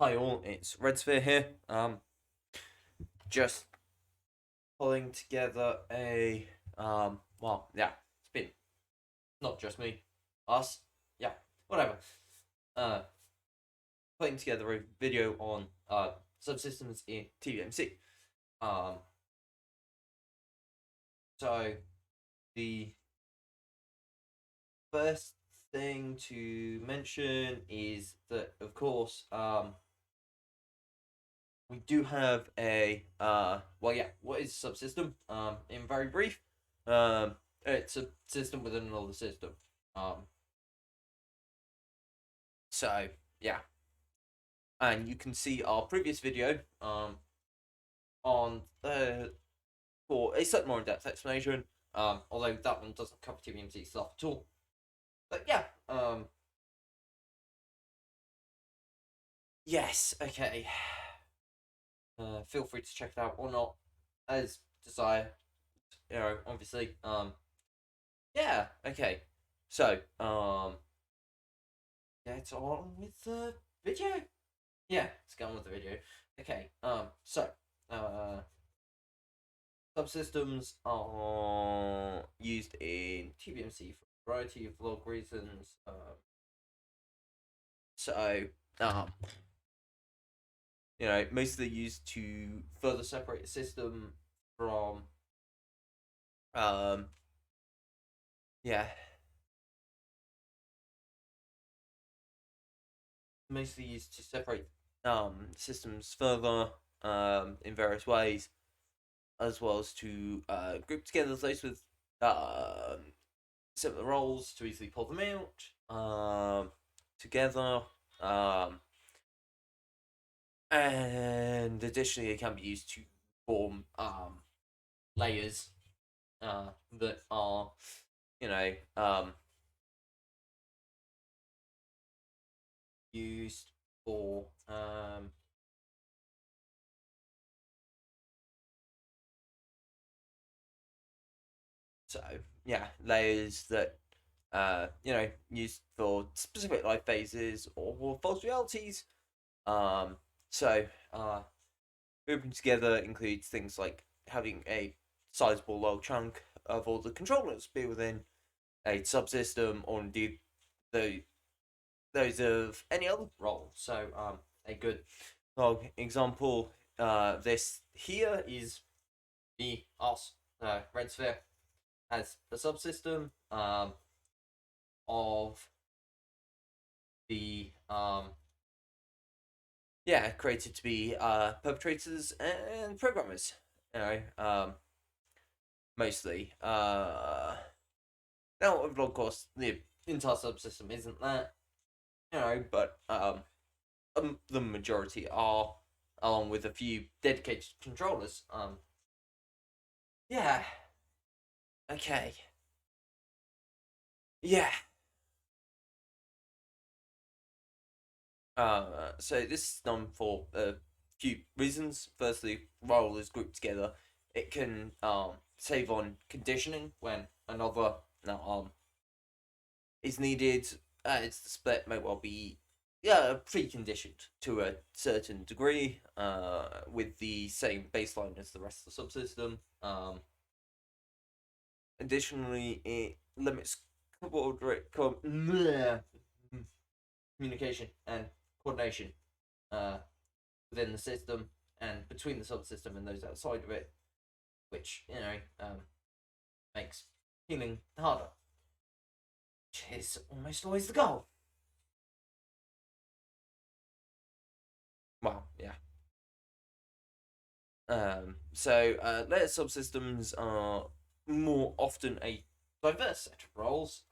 Hi all, it's Red Sphere here. Just pulling together a well, yeah, it's been not just me, us, yeah, whatever. Uh, Putting together a video on subsystems in TBMC. Um, so the first thing to mention is that, of course, we do have a well, yeah, what is a subsystem? In very brief, it's a system within another system. um so yeah, and you can see our previous video on for a slightly more in-depth explanation, although that one doesn't cover TBMC stuff at all. But yeah, yes, okay. Feel free to check it out or not, as desire. Obviously. Yeah, okay. So, get on with the video. Yeah, let's get on with the video. Okay, uh, subsystems are used in TBMC for a variety of log reasons. So, um, mostly used to further separate a system from, yeah, mostly used to separate systems further in various ways, as well as to group together those with similar roles to easily pull them out together. And additionally, it can be used to form layers that are, you know, used for so yeah, layers that used for specific life phases or false realities. Um, so grouping together includes things like having a sizable log chunk of all the controllers be within a subsystem, or indeed the those of any other role. So a good log example, this here is the us red sphere as a subsystem of the created to be perpetrators and programmers. Mostly. Now, of course, the entire subsystem isn't that, but the majority are, along with a few dedicated controllers. Yeah. Okay. Yeah. So this is done for a few reasons. Firstly, while is grouped together, it can save on conditioning when another is needed. Its the split may well be preconditioned to a certain degree, with the same baseline as the rest of the subsystem. Additionally, it limits communication and coordination within the system and between the subsystem and those outside of it, which makes healing harder, which is almost always the goal. Well, yeah. Layer subsystems are more often a diverse set of roles.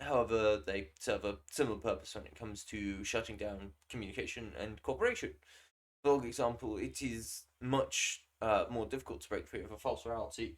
However, they serve a similar purpose when it comes to shutting down communication and cooperation. For example, it is much more difficult to break free of a false reality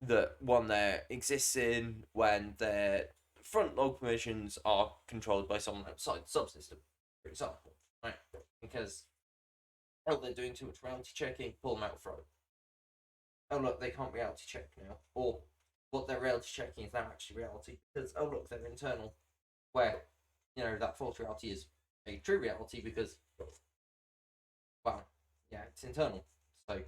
that one there exists in when their front log permissions are controlled by someone outside the subsystem, for example. Right? Because, they're doing too much reality checking, pull them out front. Oh, look, they can't reality check now. Or what they're reality checking is now actually reality, because, oh, look, they're internal, where, that false reality is. a true reality because, well, yeah, it's internal. So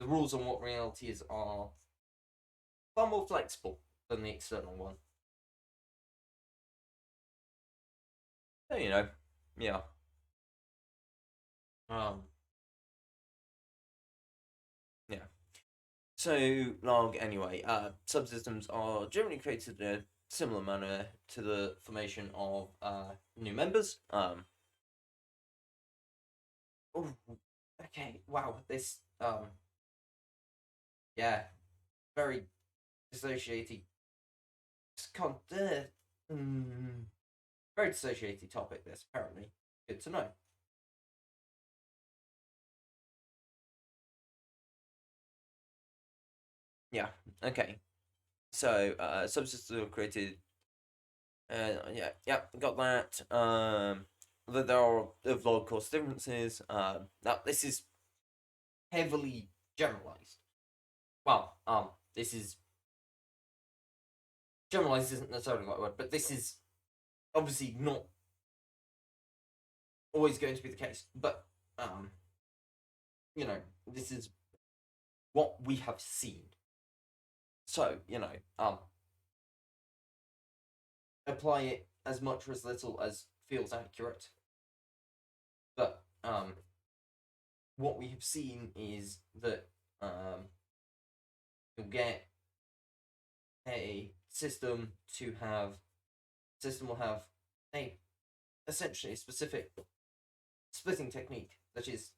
the rules on what reality is are far more flexible than the external one. So, yeah. Um, yeah. So, log anyway. Subsystems are generally created in a similar manner to the formation of new members. Oh, okay. Wow. This yeah, very dissociating. Very dissociating topic. This apparently good to know. Yeah. Okay. So, subsystems are created. Yeah, got that. That there are of low cost differences. Now this is heavily generalized. Well, this is generalized isn't necessarily the right word, but this is obviously not always going to be the case. But this is what we have seen. So, apply it as much or as little as feels accurate. But what we have seen is that you'll get a system will have a essentially a specific splitting technique that is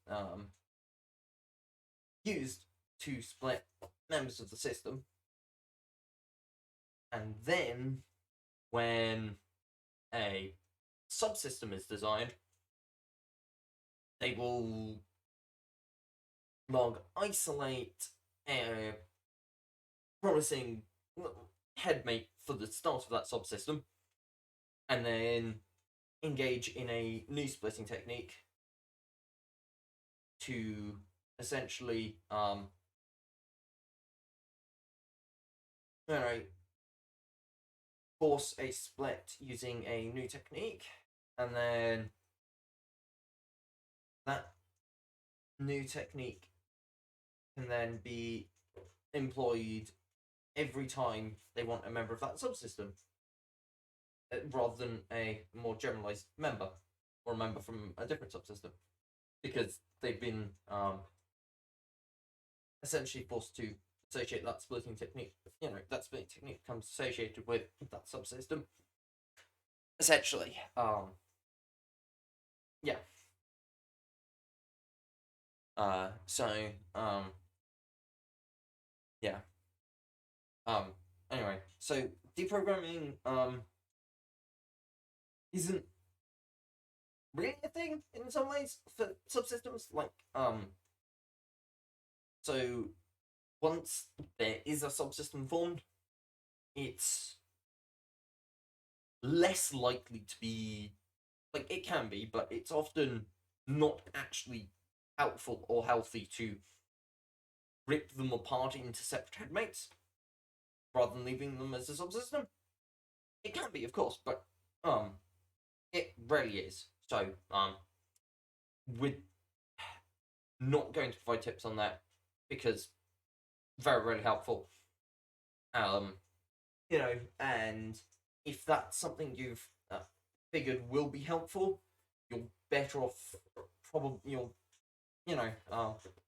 used to split members of the system, and then when a subsystem is designed, they will log isolate a promising headmate for the start of that subsystem, and then engage in a new splitting technique to essentially force a split using a new technique, and then that new technique can then be employed every time they want a member of that subsystem, rather than a more generalized member or a member from a different subsystem, because they've been essentially forced to associate that splitting technique. That splitting technique becomes associated with that subsystem. Essentially, yeah. So, yeah. Anyway, so deprogramming isn't really a thing in some ways for subsystems. So once there is a subsystem formed, it's less likely to be it can be, but it's often not actually helpful or healthy to rip them apart into separate headmates rather than leaving them as a subsystem. It can be, of course, but it rarely is. So we're not going to provide tips on that because very, very helpful. And if that's something you've figured will be helpful, you're better off. Probably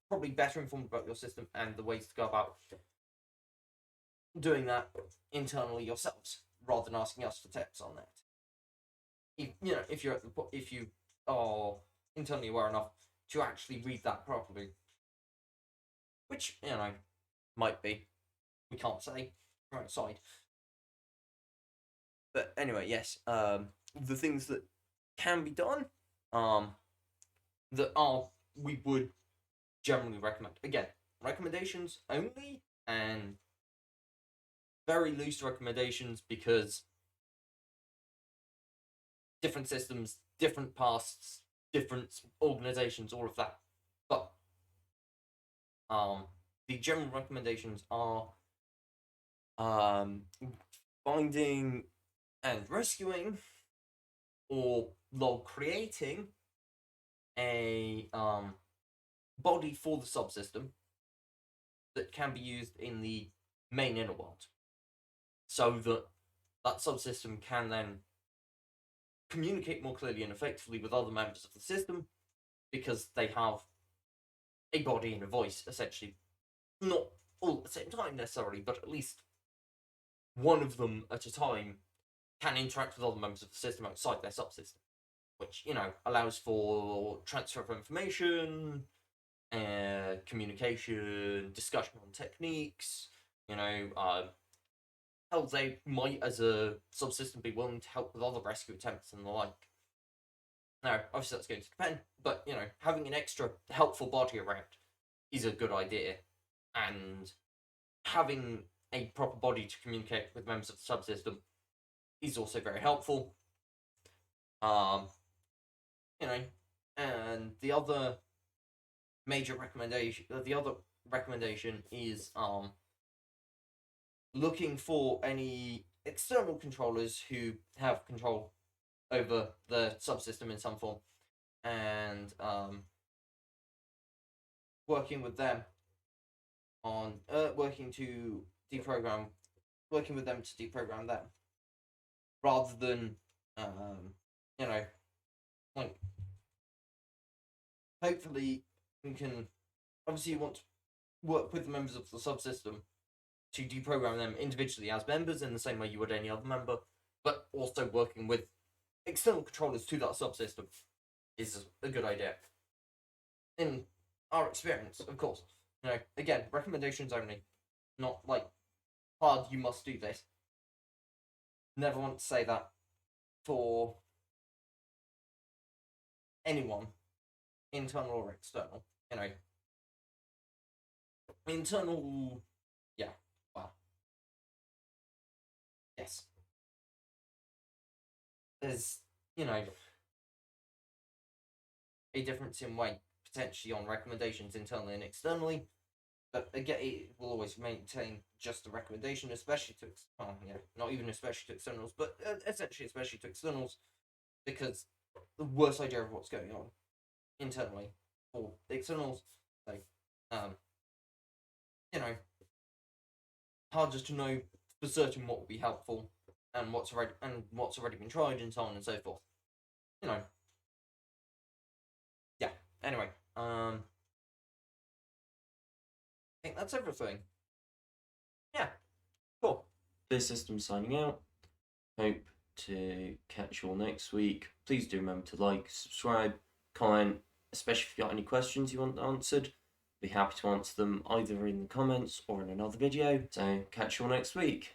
probably better informed about your system and the ways to go about doing that internally yourselves, rather than asking us for tips on that. If you are internally aware enough to actually read that properly, which might be, we can't say from outside. But anyway, yes, the things that can be done, that we would generally recommend. Again, recommendations only, and very loose recommendations because different systems, different pasts, different organizations, all of that. But the general recommendations are finding and rescuing, or log creating a body for the subsystem that can be used in the main inner world, so that that subsystem can then communicate more clearly and effectively with other members of the system, because they have a body and a voice, essentially. Not all at the same time necessarily, but at least one of them at a time can interact with other members of the system outside their subsystem, which, allows for transfer of information, communication, discussion on techniques, how they might, as a subsystem, be willing to help with other rescue attempts and the like. Now, obviously that's going to depend, but, having an extra helpful body around is a good idea, and having a proper body to communicate with members of the subsystem is also very helpful. And the other recommendation is looking for any external controllers who have control over the subsystem in some form, and working with them on working with them to deprogram them, rather than like, hopefully we can, obviously you want to work with the members of the subsystem to deprogram them individually as members in the same way you would any other member, but also working with external controllers to that subsystem is a good idea. In our experience, of course. Again, recommendations only. Not like, hard, you must do this. Never want to say that for anyone, internal or external. Internal, yeah, well, yes. There's, a difference in weight potentially on recommendations internally and externally, but again, it will always maintain just the recommendation, especially to not even especially to externals, but essentially especially to externals, because the worst idea of what's going on internally for the externals, like hard just to know for certain what will be helpful and what's already been tried and so on and so forth. Yeah. Anyway, I think that's everything. Yeah. Cool. This system signing out. Hope to catch you all next week. Please do remember to like, subscribe, comment, especially if you've got any questions you want answered. Be happy to answer them either in the comments or in another video. So catch you all next week.